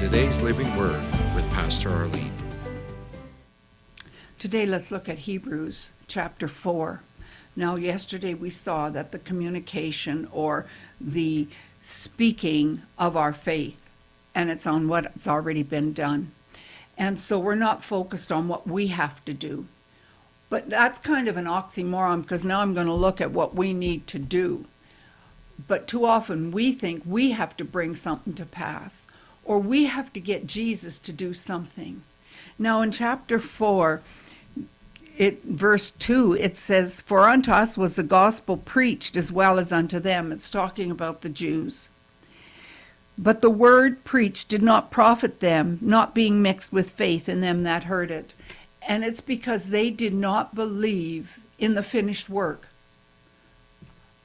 today's Living Word with Pastor Arlene. Today let's look at Hebrews chapter 4. Now yesterday we saw that the communication or the speaking of our faith, and it's on what's already been done. And so we're not focused on what we have to do. But that's kind of an oxymoron, because now I'm going to look at what we need to do. But too often we think we have to bring something to pass, or we have to get Jesus to do something. Now in chapter 4, verse 2, it says, "For unto us was the gospel preached as well as unto them." It's talking about the Jews. "But the word preached did not profit them, not being mixed with faith in them that heard it." And it's because they did not believe in the finished work.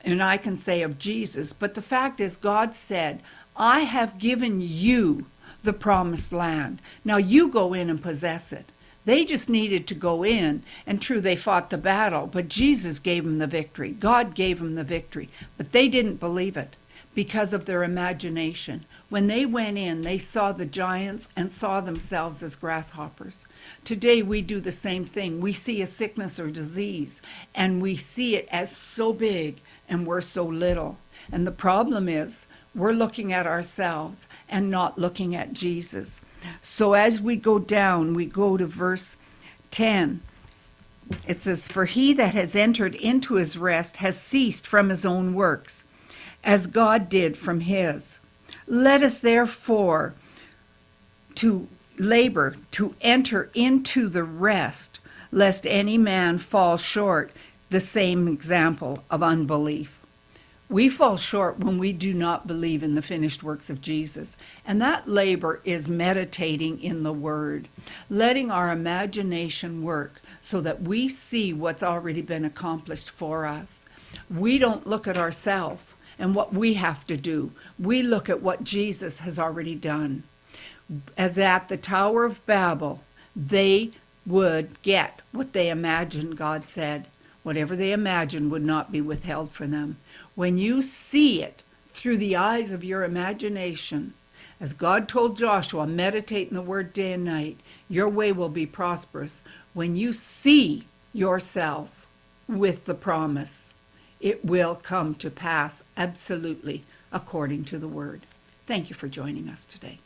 And I can say of Jesus, but the fact is God said, "I have given you the promised land. Now you go in and possess it." They just needed to go in, and true, they fought the battle, but Jesus gave them the victory. God gave them the victory, but they didn't believe it because of their imagination. When they went in, they saw the giants and saw themselves as grasshoppers. Today we do the same thing. We see a sickness or disease, and we see it as so big, and we're so little. And the problem is, we're looking at ourselves and not looking at Jesus. So as we go down, we go to verse 10. It says, "For he that has entered into his rest has ceased from his own works, as God did from his. Let us therefore to labor to enter into the rest, lest any man fall short the same example of unbelief." We fall short when we do not believe in the finished works of Jesus. And that labor is meditating in the Word, letting our imagination work so that we see what's already been accomplished for us. We don't look at ourselves and what we have to do. We look at what Jesus has already done. As at the Tower of Babel, they would get what they imagined God said. Whatever they imagined would not be withheld from them. When you see it through the eyes of your imagination, as God told Joshua, meditate in the word day and night, your way will be prosperous. When you see yourself with the promise, it will come to pass absolutely according to the word. Thank you for joining us today.